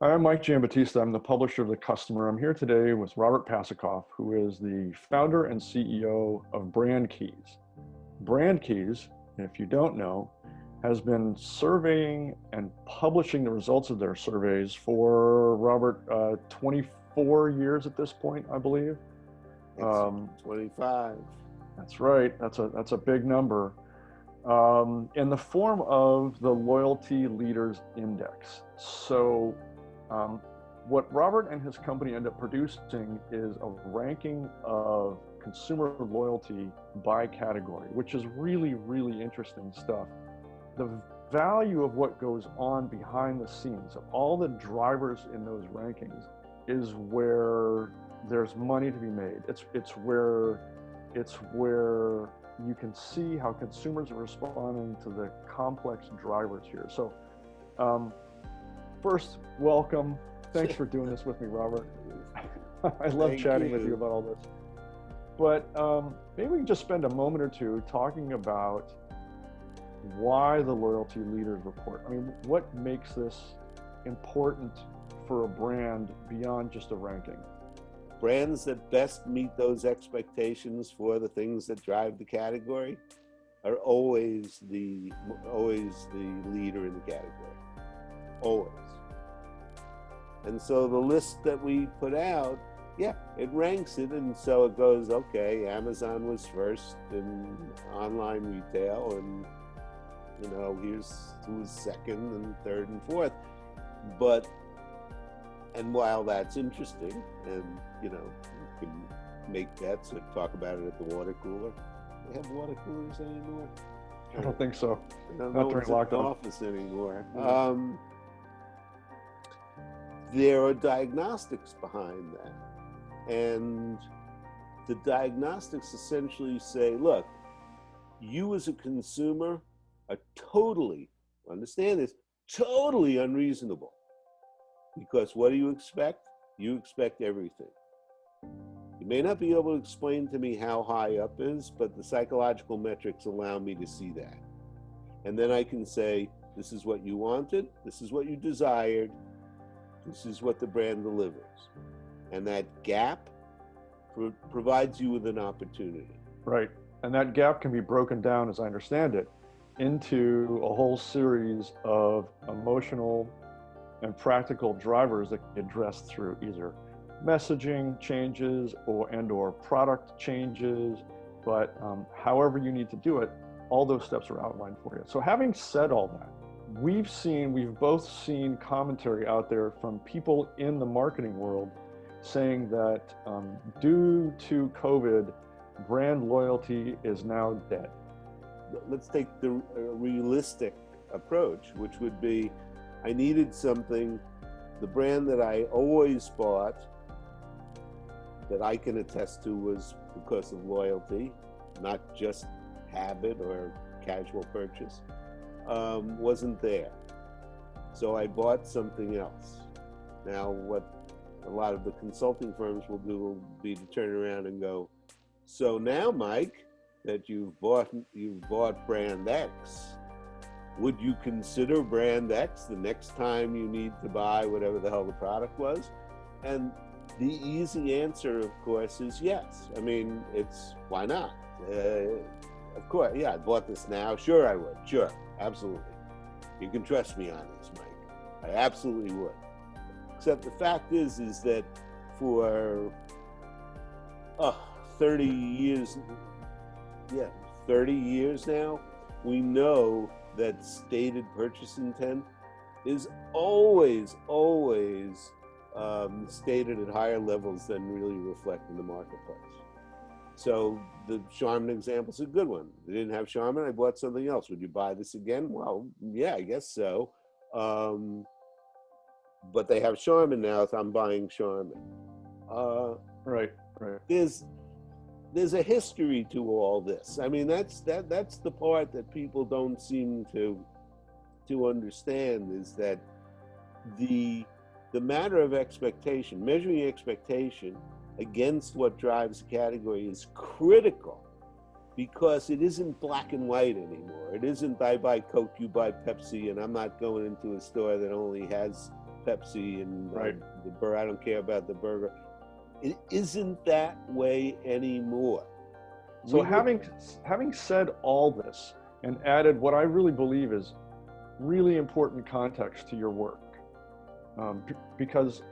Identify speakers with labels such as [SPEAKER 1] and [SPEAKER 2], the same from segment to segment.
[SPEAKER 1] I'm Mike Giambattista. I'm the publisher of TheCustomer. I'm here today with Robert Passikoff, who is the founder and CEO of Brand Keys. Brand Keys, if you don't know, has been surveying and publishing the results of their surveys for, Robert, 24 years at this point, I believe.
[SPEAKER 2] 25.
[SPEAKER 1] That's right. That's a big number. In the form of the Loyalty Leaders Index. So what Robert and his company end up producing is a ranking of consumer loyalty by category, which is really, really interesting stuff. The value of what goes on behind the scenes, of all the drivers in those rankings, is where there's money to be made. It's where you can see how consumers are responding to the complex drivers here. So first, welcome. Thanks for doing this with me, Robert. I love chatting with you about all this. But maybe we can just spend a moment or two talking about why the Loyalty Leaders Report. I mean, what makes this important for a brand beyond just a ranking?
[SPEAKER 2] Brands that best meet those expectations for the things that drive the category are always the leader in the category. Always. And so the list that we put out, yeah, it ranks it, and so it goes, okay, Amazon was first in online retail, and here's who's second and third and fourth. And while that's interesting, and you can make bets or talk about it at the water cooler. They have water coolers anymore?
[SPEAKER 1] I don't think so.
[SPEAKER 2] Not during lockdown. Office anymore. There are diagnostics behind that, and the diagnostics essentially say, look, you as a consumer are totally, understand this, totally unreasonable. Because what do you expect? You expect everything. You may not be able to explain to me how high up is, but the psychological metrics allow me to see that. And then I can say, this is what you wanted, this is what you desired, this is what the brand delivers. And that gap provides you with an opportunity.
[SPEAKER 1] Right. And that gap can be broken down, as I understand it, into a whole series of emotional and practical drivers that can be addressed through either messaging changes or product changes, but however you need to do it, all those steps are outlined for you. So having said all that, we've both seen commentary out there from people in the marketing world saying that due to COVID, brand loyalty is now dead.
[SPEAKER 2] Let's take the realistic approach, which would be, I needed something, the brand that I always bought, that I can attest to was because of loyalty, not just habit or casual purchase, wasn't there. So I bought something else. Now, what a lot of the consulting firms will do will be to turn around and go, so now, Mike, that you've bought brand X, would you consider brand X the next time you need to buy whatever the hell the product was? And the easy answer, of course, is yes. I mean, why not? Of course, yeah, I bought this now. Sure, I would. Sure, absolutely. You can trust me on this, Mike. I absolutely would. Except the fact is that for 30 years now, we know that stated purchase intent is always stated at higher levels than really reflect in the marketplace. So the Charmin example is a good one. They didn't have Charmin, I bought something else. Would you buy this again? Well, yeah, I guess so. But they have Charmin now, so I'm buying Charmin.
[SPEAKER 1] Right.
[SPEAKER 2] There's a history to all this. I mean, that's the part that people don't seem to understand, is that the matter of expectation, measuring expectation against what drives the category is critical, because it isn't black and white anymore. It isn't I buy Coke, you buy Pepsi, and I'm not going into a store that only has Pepsi and
[SPEAKER 1] Right.
[SPEAKER 2] the burger. I don't care about the burger. It isn't that way anymore.
[SPEAKER 1] So
[SPEAKER 2] We look,
[SPEAKER 1] having said all this and added what I really believe is really important context to your work, because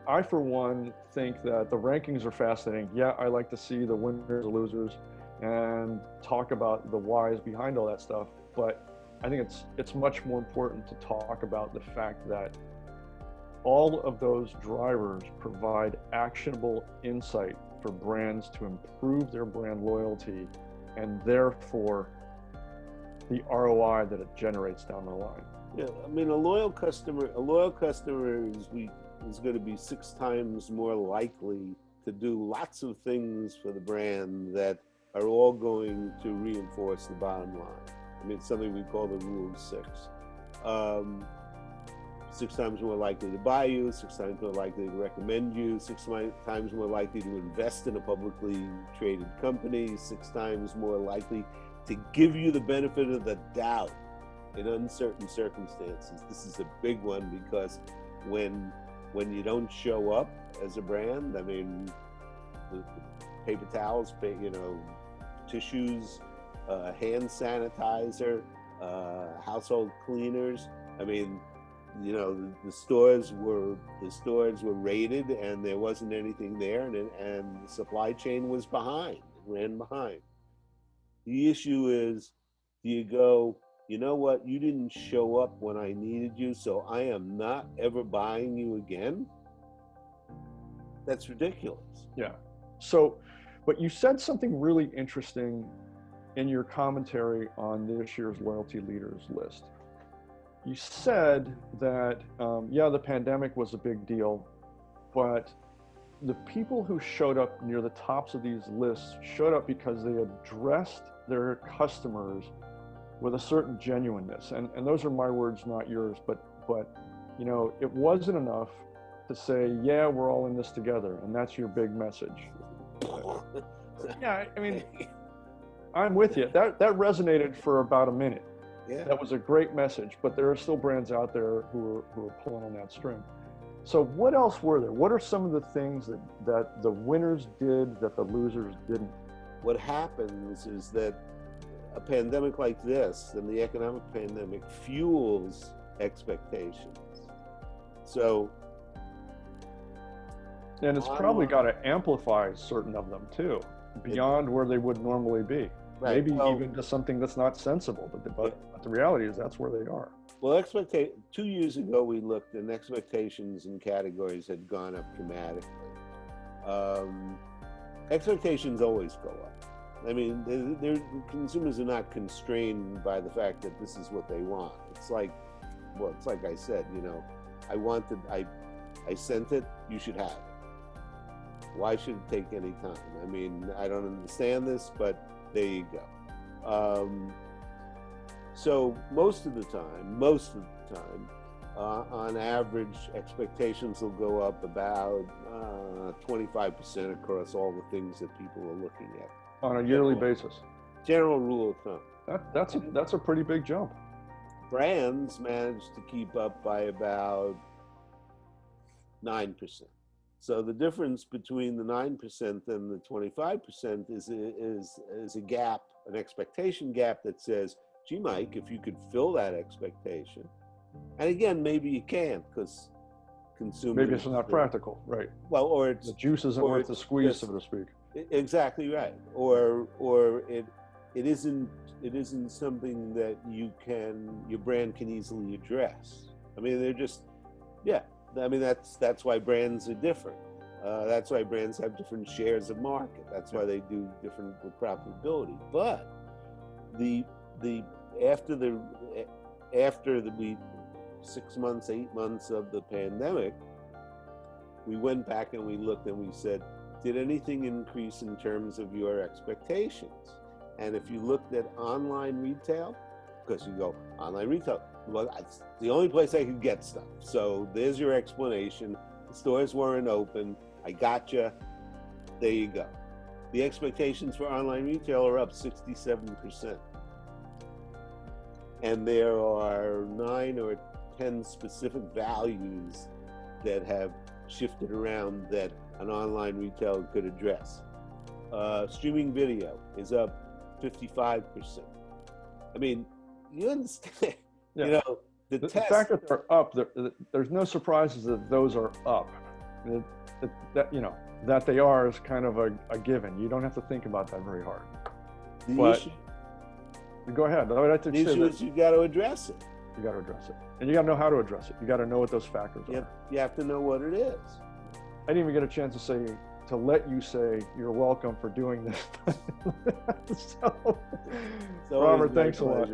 [SPEAKER 1] I, for one, think that the rankings are fascinating. Yeah, I like to see the winners, the losers, and talk about the whys behind all that stuff. But I think it's much more important to talk about the fact that all of those drivers provide actionable insight for brands to improve their brand loyalty and therefore the ROI that it generates down the line.
[SPEAKER 2] yeah, I mean, a loyal customer is going to be 6 times more likely to do lots of things for the brand that are all going to reinforce the bottom line. I mean, it's something we call the rule of 6. 6 times more likely to buy you, 6 times more likely to recommend you, 6 times more likely to invest in a publicly traded company, 6 times more likely to give you the benefit of the doubt in uncertain circumstances. This is a big one because when you don't show up as a brand, I mean, the paper towels, tissues, hand sanitizer, household cleaners. I mean, the stores were raided and there wasn't anything there, and the supply chain was behind, ran behind. The issue is, do you go, you know what, you didn't show up when I needed you, so I am not ever buying you again? That's ridiculous.
[SPEAKER 1] Yeah. So, but you said something really interesting in your commentary on this year's loyalty leaders list. You said that, the pandemic was a big deal, but the people who showed up near the tops of these lists showed up because they addressed their customers with a certain genuineness. And those are my words, not yours, but it wasn't enough to say, yeah, we're all in this together, and that's your big message. Yeah, I mean, I'm with you. That resonated for about a minute.
[SPEAKER 2] Yeah.
[SPEAKER 1] That was a great message, but there are still brands out there who are pulling on that string. So what else were there? What are some of the things that the winners did that the losers didn't?
[SPEAKER 2] What happens is that a pandemic like this, and the economic pandemic, fuels expectations. So,
[SPEAKER 1] and it's probably got to amplify certain of them too, beyond where they would normally be. Right. Maybe even to something that's not sensible, but the reality is that's where they are.
[SPEAKER 2] Well, 2 years ago we looked, and expectations in categories had gone up dramatically. Expectations always go up. I mean, consumers are not constrained by the fact that this is what they want. It's like I said, I sent it, you should have it. Why should it take any time? I mean, I don't understand this, but there you go. So most of the time, on average, expectations will go up about 25% across all the things that people are looking at.
[SPEAKER 1] On a yearly basis.
[SPEAKER 2] General rule of thumb.
[SPEAKER 1] That's a pretty big jump.
[SPEAKER 2] Brands manage to keep up by about 9%. So the difference between the 9% and the 25% is a gap, an expectation gap that says, gee, Mike, if you could fill that expectation, and again, maybe you can't because consumers.
[SPEAKER 1] Maybe it's not practical, right?
[SPEAKER 2] Well, or
[SPEAKER 1] the juice isn't worth the squeeze, so to speak.
[SPEAKER 2] Exactly right. Or it isn't something that your brand can easily address. I mean, they're just, yeah. I mean, that's why brands are different. That's why brands have different shares of market. That's why they do different with profitability. But after the 6 months, 8 months of the pandemic, we went back and we looked and we said, did anything increase in terms of your expectations? And if you looked at online retail, because you go, online retail, well, that's the only place I could get stuff. So there's your explanation. The stores weren't open. I gotcha. There you go. The expectations for online retail are up 67%. And there are 9 or 10 specific values that have shifted around that an online retailer could address. Streaming video is up 55%. I mean, you understand,
[SPEAKER 1] Yeah.
[SPEAKER 2] you know,
[SPEAKER 1] The fact that they're up, there's no surprises that those are up. That, you know, that they are is kind of a given. You don't have to think about that very hard.
[SPEAKER 2] The
[SPEAKER 1] But
[SPEAKER 2] issue,
[SPEAKER 1] go ahead. I would like to
[SPEAKER 2] the
[SPEAKER 1] say
[SPEAKER 2] issue
[SPEAKER 1] that
[SPEAKER 2] is you got to address it.
[SPEAKER 1] you got to address it, and you got to know how to address it. You got to know what those factors are.
[SPEAKER 2] You have to know what it is.
[SPEAKER 1] I didn't even get a chance to let you say you're welcome for doing this. So, Robert, thanks a lot.